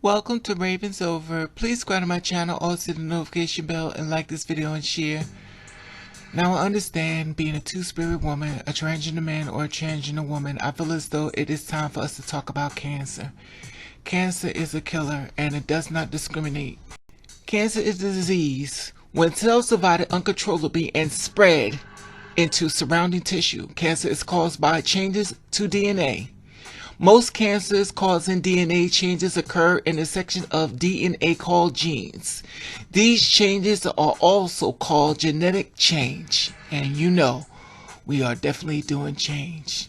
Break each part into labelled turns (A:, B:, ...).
A: Welcome to Ravens Over. Please subscribe to my channel, also hit the notification bell, and like this video and share. Now I understand being a two-spirit woman, a transgender man, or a transgender woman, I feel as though it is time for us to talk about cancer. Cancer is a killer and it does not discriminate. Cancer is a disease when cells divided uncontrollably and spread into surrounding tissue. Cancer is caused by changes to DNA. Most cancers causing DNA changes occur in a section of DNA called genes. These changes are also called genetic change. And you know, we are definitely doing change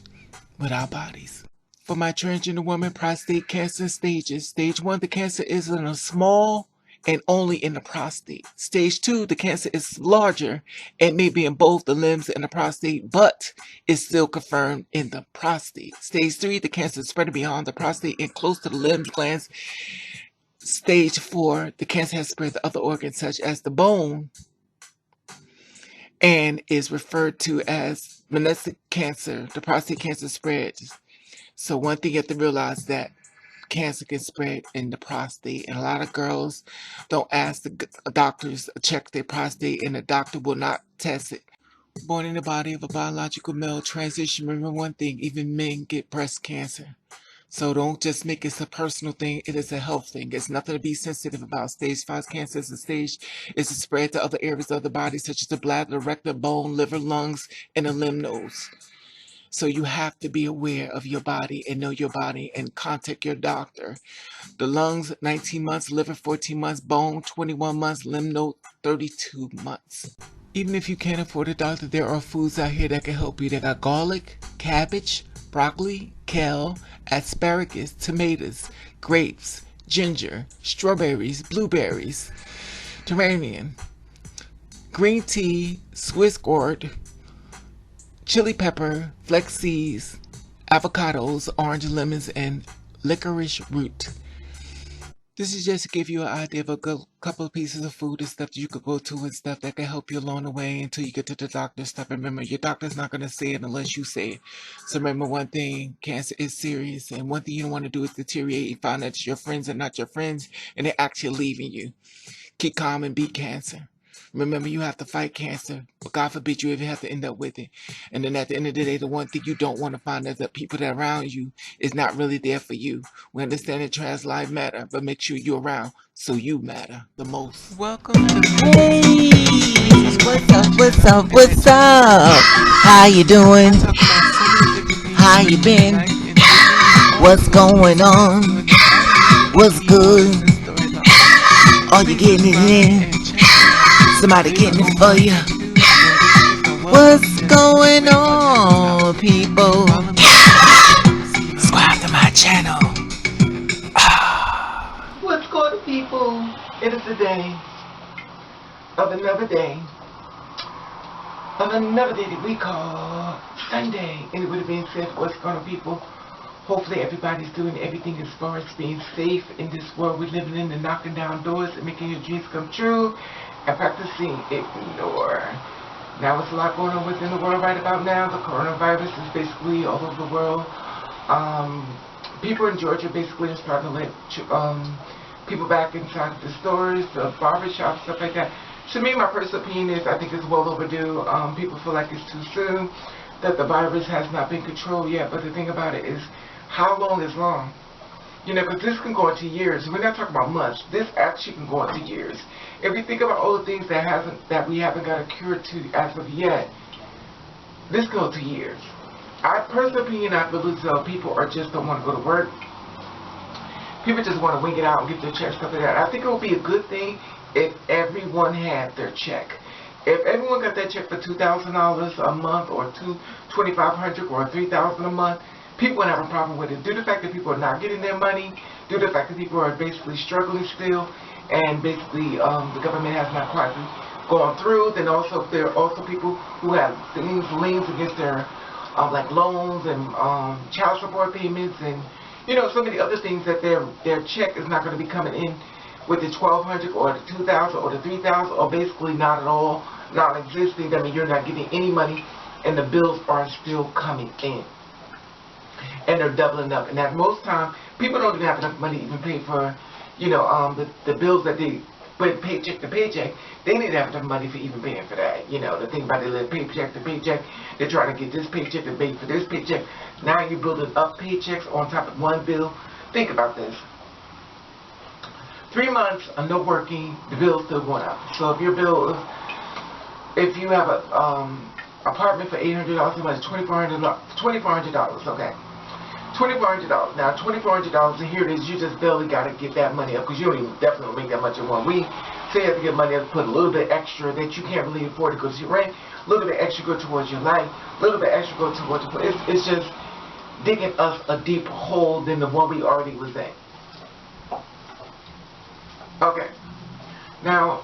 A: with our bodies. For my transgender woman, prostate cancer stages. Stage 1, the cancer is in a small and only in the prostate. Stage 2, the cancer is larger and may be in both the limbs and the prostate, but is still confirmed in the prostate. Stage 3, the cancer is spread beyond the prostate and close to the limbs, glands. Stage 4, the cancer has spread to other organs such as the bone and is referred to as metastatic cancer. The prostate cancer spreads. So one thing you have to realize that cancer can spread in the prostate, and a lot of girls don't ask the doctors to check their prostate, and the doctor will not test it. Born in the body of a biological male, transition, remember one thing, even men get breast cancer. So don't just make it a personal thing, it is a health thing. It's nothing to be sensitive about. Stage 5 cancer is a spread to other areas of the body, such as the bladder, the rectum, bone, liver, lungs, and the lymph nodes. So you have to be aware of your body and know your body and contact your doctor. The lungs, 19 months, liver, 14 months, bone, 21 months, lymph node, 32 months. Even if you can't afford a doctor, there are foods out here that can help you. They got garlic, cabbage, broccoli, kale, asparagus, tomatoes, grapes, ginger, strawberries, blueberries, tamarind, green tea, Swiss gourd, chili pepper, flex seeds, avocados, orange lemons, and licorice root. This is just to give you an idea of a good couple of pieces of food and stuff that you could go to and stuff that can help you along the way until you get to the doctor stuff. And remember, your doctor's not going to say it unless you say it. So remember one thing, cancer is serious. And one thing you don't want to do is deteriorate and find that your friends are not your friends and they're actually leaving you. Keep calm and beat cancer. Remember, you have to fight cancer, but God forbid you ever have to end up with it. And then at the end of the day, the one thing you don't want to find is that people that are around you is not really there for you. We understand that trans lives matter, but make sure you're around so you matter the most. Welcome to
B: Hey, what's up, what's up, what's up? How you doing? How you been? What's going on? What's good? Are you getting it in? Somebody getting it for you? What's going on, people? Subscribe to my channel.
A: What's going on, people? It is the day of another day that we call Sunday. And it would have been said, what's going on, people? Hopefully everybody's doing everything as far as being safe in this world we're living in and knocking down doors and making your dreams come true and practicing ignore. Now there's a lot going on within the world right about now. The coronavirus is basically all over the world. People in Georgia basically are starting to let people back inside the stores, the barbershops, stuff like that. To me, my personal opinion is I think it's well overdue. People feel like it's too soon, that the virus has not been controlled yet. But the thing about it is, how long is long? You know, because this can go into years. We're not talking about months. This actually can go into years. If we think about all the things that we haven't got a cure to as of yet, this goes to years. I personal opinion, I believe people are just don't want to go to work. People just want to wing it out and get their check, stuff like that. I think it would be a good thing if everyone had their check. If everyone got that check for $2,000 a month or $2,500 or $3,000 a month, people wouldn't have a problem with it. Due to the fact that people are not getting their money, due to the fact that people are basically struggling still, and basically the government has not quite gone through, then also there are also people who have liens against their like loans and child support payments and you know so many other things that their check is not going to be coming in with the $1,200 or the $2,000 or the $3,000 or basically not at all, non-existing. I mean, you're not getting any money and the bills are still coming in. And they're doubling up. And at most time, people don't even have enough money to even pay for the bills that they went paycheck to paycheck, they didn't have enough money for even paying for that. The thing about they live paycheck to paycheck, they're trying to get this paycheck to pay for this paycheck. Now you're building up paychecks on top of one bill. Think about this. 3 months of no working, the bill's still going up. So if your bill, if you have a apartment for $800, how much? $2,400. Okay. $2,400. Now, $2,400, and here it is, you just barely got to get that money up because you don't even definitely make that much in 1 week. So you have to get money up, put a little bit extra that you can't really afford to go to your rent, a little bit extra go towards your life, a little bit extra go towards your food. It's just digging us a deeper hole than the one we already was in. Okay. Now,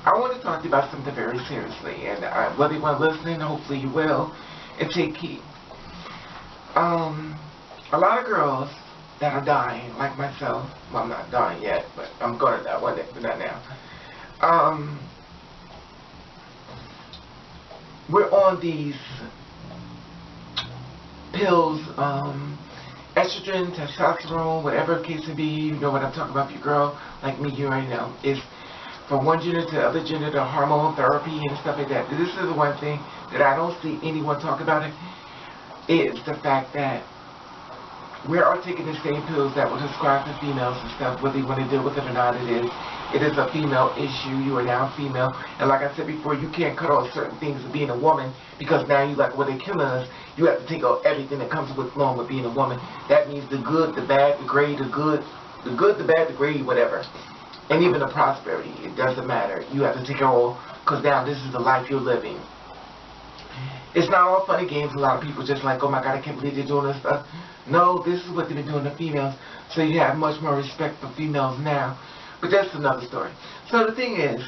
A: I want to talk to you about something very seriously, and whether you want to listen, hopefully you will, and take heed. A lot of girls that are dying, like myself, well, I'm not dying yet, but I'm going to die one day, but not now. We're on these pills, estrogen, testosterone, whatever the case may be. You know what I'm talking about. If you're a girl like me, you already know. It's from one gender to the other gender, to hormone therapy and stuff like that. This is the one thing that I don't see anyone talk about it, is the fact that we are taking the same pills that were described for females and stuff, whether you want to deal with it or not. It is a female issue. You are now female, and like I said before, you can't cut off certain things of being a woman because now you like, well, they're killing us. You have to take out everything that comes along with being a woman. That means the good, the bad, the great, the good, the bad, the great, whatever, and even the prosperity. It doesn't matter. You have to take it all because now this is the life you're living. It's not all fun and games. A lot of people just like, oh my God, I can't believe they're doing this stuff. No, this is what they've been doing to females. So you have much more respect for females now. But that's another story. So the thing is,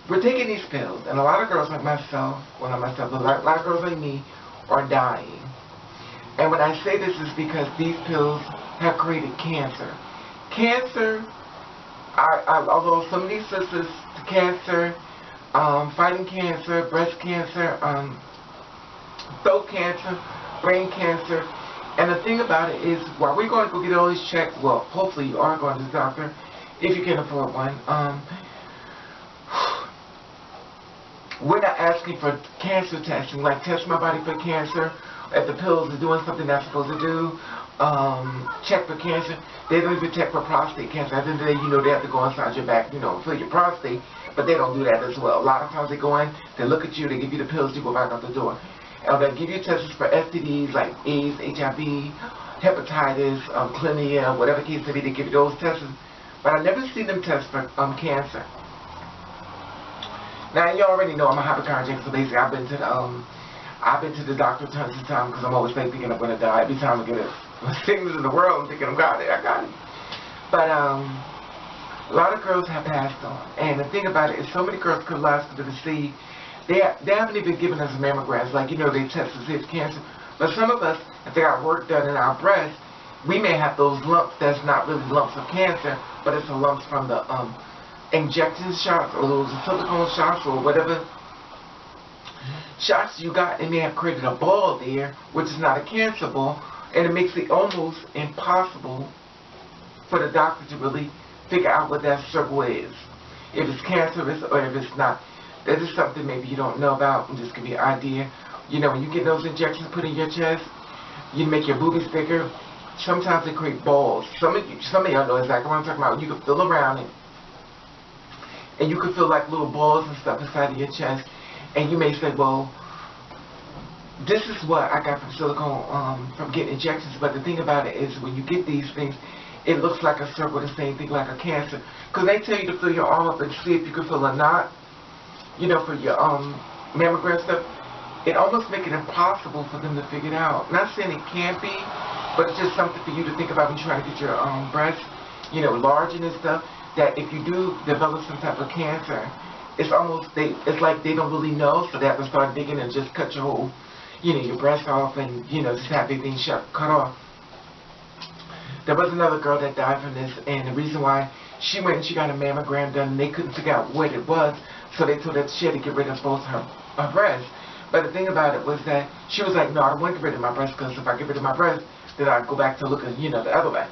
A: we're taking these pills, and a lot of girls like myself, well not myself, but a lot of girls like me are dying. And when I say this is because these pills have created cancer. Cancer, although some of these sisters, cancer, fighting cancer, breast cancer, throat cancer, brain cancer. And the thing about it is, while we're going to go get all these checks, well, hopefully you are going to the doctor, if you can afford one, we're not asking for cancer testing, like test my body for cancer, if the pills are doing something they're supposed to do, check for cancer. They don't even check for prostate cancer. At the end of the day, they have to go inside your back, for your prostate, but they don't do that as well. A lot of times they go in, they look at you, they give you the pills, you go back out the door. And they'll give you tests for STDs like AIDS, HIV, hepatitis, chlamydia, whatever case may be, they give you those tests. But I never see them test for cancer. Now you already know I'm a hypochondriac, so basically I've been to the doctor tons of times because I'm always thinking I'm gonna die. Every time I get a sickness in the world, I'm thinking I got it. But a lot of girls have passed on, and the thing about it is, so many girls could last to see. They haven't even given us mammograms, like, they test to see it's cancer. But some of us, if they got work done in our breast, we may have those lumps that's not really lumps of cancer, but it's the lumps from the injection shots or those silicone shots or whatever shots you got, and may have created a ball there, which is not a cancer ball, and it makes it almost impossible for the doctor to really figure out what that circle is, if it's cancerous or if it's not. That is something maybe you don't know about, and just give you an idea. When you get those injections put in your chest, you make your boobies bigger. Sometimes they create balls. Some of y'all know exactly what I'm talking about. You can feel around it, and you can feel like little balls and stuff inside of your chest. And you may say, well, this is what I got from silicone, from getting injections. But the thing about it is, when you get these things, it looks like a circle, the same thing like a cancer. Because they tell you to fill your arm up and see if you can feel a knot. For your mammogram stuff, it almost makes it impossible for them to figure it out. Not saying it can't be, but it's just something for you to think about when you're trying to get your breast, enlarging and stuff. That if you do develop some type of cancer, it's like they don't really know, so they have to start digging and just cut your whole, your breast off and just have everything cut off. There was another girl that died from this, and the reason why she went and she got a mammogram done, and they couldn't figure out what it was. So they told her she had to get rid of both her breasts. But the thing about it was that she was like, no, I don't want to get rid of my breast because if I get rid of my breast, then I go back to looking, the other way.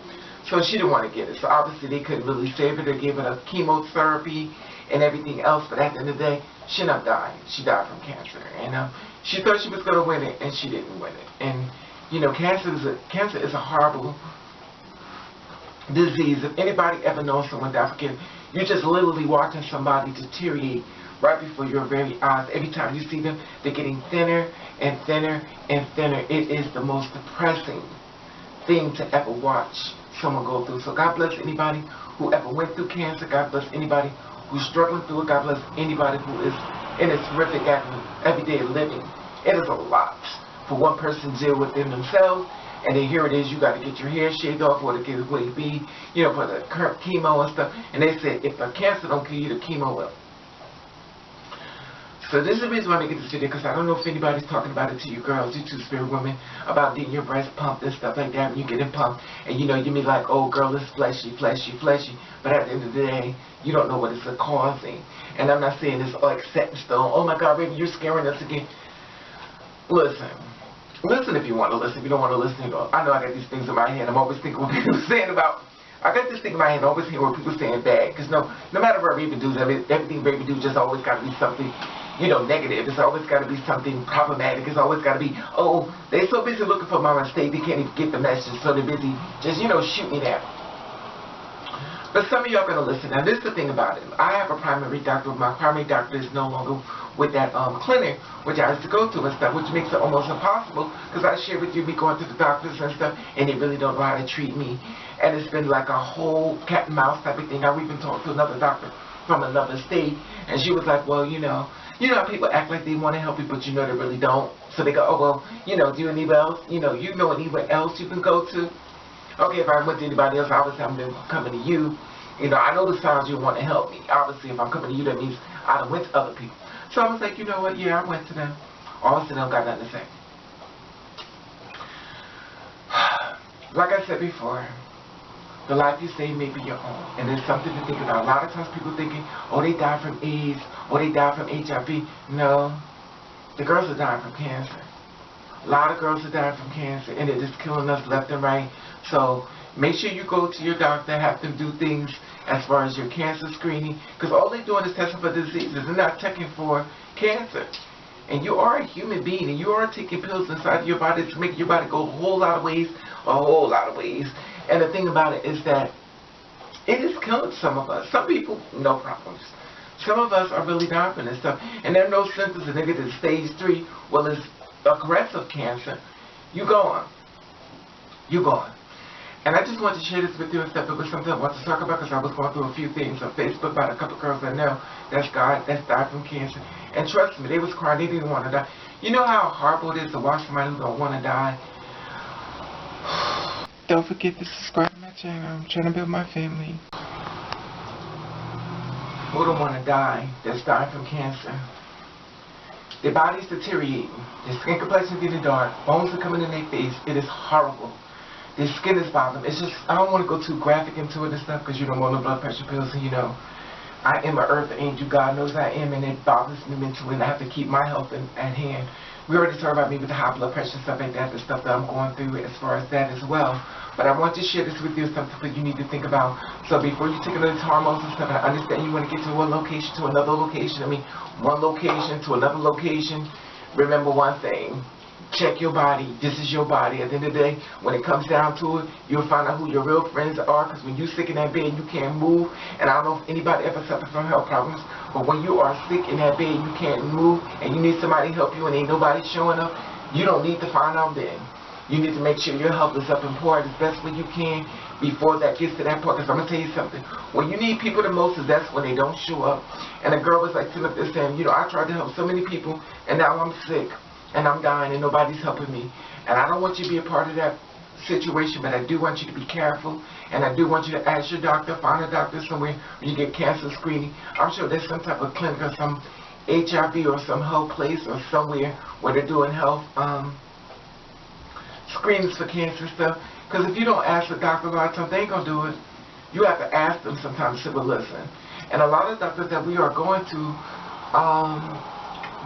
A: So she didn't want to get it. So obviously they couldn't really save it. They gave it a chemotherapy and everything else. But at the end of the day, she not died. She died from cancer. And she thought she was going to win it, and she didn't win it. And cancer is a horrible disease. If anybody ever knows someone that cancer, you're just literally watching somebody deteriorate right before your very eyes. Every time you see them, they're getting thinner and thinner and thinner. It is the most depressing thing to ever watch someone go through. So God bless anybody who ever went through cancer. God bless anybody who's struggling through it. God bless anybody who is in its horrific everyday living. It is a lot for one person to deal within themselves. And then here it is, you got to get your hair shaved off, or to get what it be, for the current chemo and stuff. And they said, if the cancer don't kill you, the chemo will. So this is the reason why I make this video, because I don't know if anybody's talking about it to you girls, you two spirit women, about getting your breast pumped and stuff like that. When you get it pumped, and you be like, oh girl, it's fleshy, fleshy, fleshy. But at the end of the day, you don't know what it's causing. And I'm not saying it's like set in stone. Oh my God, baby, you're scaring us again. Listen if you want to listen. If you don't want to listen, I know I got these things in my head. I'm always thinking what people are saying about. I got this thing in my head. I always hear what people saying bad. Because no matter what Raven does, everything Raven do just always got to be something, negative. It's always got to be something problematic. It's always got to be, oh, they're so busy looking for my mistake, they can't even get the message. So they're busy just, shooting at me. But some of y'all going to listen. Now, this is the thing about it. I have a primary doctor. My primary doctor is no longer with that clinic, which I used to go to and stuff, which makes it almost impossible, because I share with you me going to the doctors and stuff, and they really don't know how to treat me. And it's been like a whole cat and mouse type of thing. I've even talked to another doctor from another state, and she was like, well, you know how people act like they want to help you, but they really don't. So they go, oh, well, do you anywhere else? Anywhere else you can go to? Okay, if I went to anybody else, obviously I'm coming to you. I know the signs you want to help me. Obviously, if I'm coming to you, that means I done went to other people. So I was like, you know what? Yeah, I went to them. Obviously, they don't got nothing to say. Like I said before, the life you save may be your own. And there's something to think about. A lot of times people thinking, oh, they died from AIDS, or they died from HIV. No, the girls are dying from cancer. A lot of girls are dying from cancer, and they're just killing us left and right. So make sure you go to your doctor, have them do things as far as your cancer screening, because all they're doing is testing for diseases. They're not checking for cancer. And you are a human being, and you are taking pills inside your body to make your body go a whole lot of ways, And the thing about it is that it is killing some of us. Some people, no problems. Some of us are really dying from this stuff. And there are no symptoms, and they get to stage 3, well, it's aggressive cancer. You gone. You gone. And I just wanted to share this with you and stuff. It was something I wanted to talk about, because I was going through a few things on Facebook about a couple of girls I know that's died from cancer. And trust me, they was crying. They didn't want to die. You know how horrible it is to watch somebody who don't want to die? Don't forget to subscribe to my channel. I'm trying to build my family. Who don't want to die that's dying from cancer? Their body's deteriorating. Their skin complexion is getting dark. Bones are coming in their face. It is horrible. Their skin is bothering. It's just, I don't want to go too graphic into it and stuff, because you don't want no blood pressure pills. And I am an earth angel. God knows I am, and it bothers me mentally, and I have to keep my health at hand. We already talked about me with the high blood pressure and stuff like that, the stuff that I'm going through as far as that as well. But I want to share this with you, something that you need to think about. So before you take those hormones and stuff, I understand you want to get to one location to another location. One location to another location. Remember one thing. Check your body. This is your body. At the end of the day, when it comes down to it, you'll find out who your real friends are, because when you're sick in that bed, you can't move. And I don't know if anybody ever suffered from health problems, but when you are sick in that bed, you can't move, and you need somebody to help you, and ain't nobody showing up, you don't need to find out then. You need to make sure your health is up and poured as best way you can before that gets to that point. Because I'm going to tell you something. When you need people the most, is that's when they don't show up. And a girl was like sitting up there saying, I tried to help so many people, and now I'm sick. And I'm dying, and nobody's helping me. And I don't want you to be a part of that situation, but I do want you to be careful. And I do want you to ask your doctor, find a doctor somewhere where you get cancer screening. I'm sure there's some type of clinic or some HIV or some health place or somewhere where they're doing health screenings for cancer stuff. Because if you don't ask the doctor a lot of times, they ain't going to do it. You have to ask them sometimes to listen. And a lot of doctors that we are going to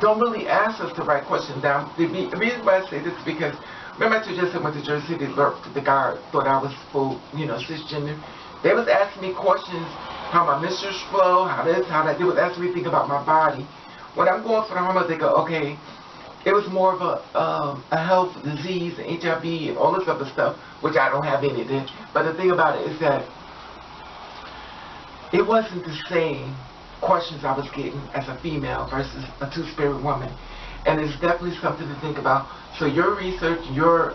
A: don't really ask us the right question down. The reason why I say this is because Remember I just went to Jersey City, the guard thought I was full, cisgender. They was asking me questions, how my menstrual flow, how this, how that. They was asking me things about my body. When I'm going for the hormones, they go, okay, it was more of a health disease, HIV, and all this other stuff, which I don't have any of it. But the thing about it is that it wasn't the same questions I was getting as a female versus a two-spirit woman. And it's definitely something to think about. So your research, your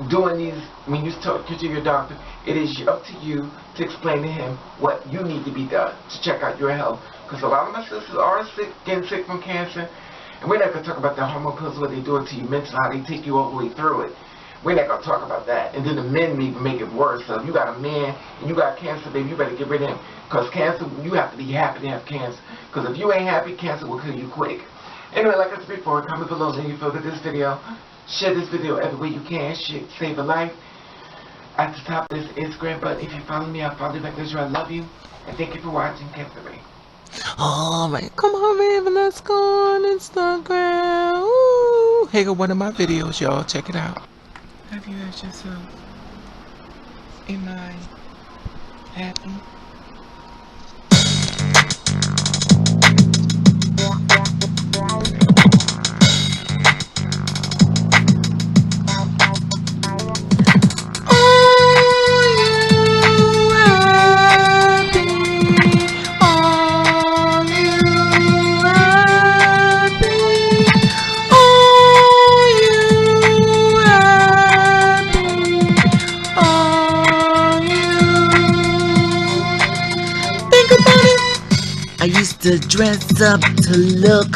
A: doing these, when you talk to your doctor, it is up to you to explain to him what you need to be done to check out your health. Because a lot of my sisters are sick, getting sick from cancer. And we're not going to talk about the hormone pills, what they do it to you mentally, how they take you all the way through it. We're not going to talk about that. And then the men even make it worse. So if you got a man and you got cancer, baby, you better get rid of him. Because cancer, you have to be happy to have cancer. Because if you ain't happy, cancer will kill you quick. Anyway, like I said before, comment below and you feel that this video. Share this video every way you can. Save a life. At the top, there's the Instagram button. If you follow me, I'll follow you back. I love you. And thank you for watching Cancer Ray.
B: Alright, come on, baby, let's go on Instagram. Ooh. Here go one of my videos, y'all. Check it out.
A: Have you asked yourself, am I happy?
B: I used to dress up to look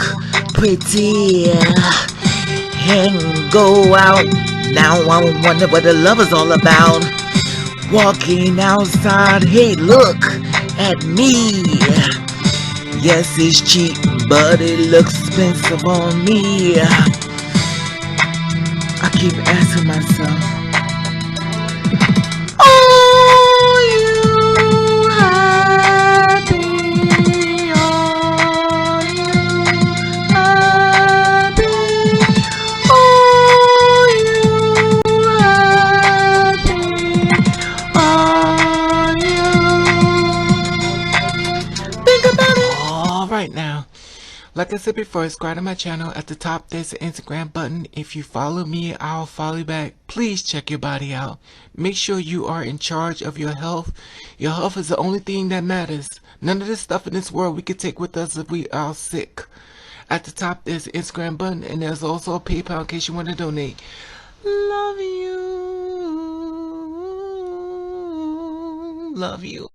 B: pretty and go out. Now I wonder what the love is all about. Walking outside, hey, look at me. Yes, it's cheap, but it looks expensive on me. I keep asking myself,
A: Right now, like I said before, subscribe to my channel. At the top there's the Instagram button. If you follow me, I'll follow you back. Please check your body out. Make sure you are in charge of your health. Your health is the only thing that matters. None of this stuff in this world we can take with us if we are sick. At the top there's the Instagram button, and there's also a PayPal in case you want to donate. Love you. Love you.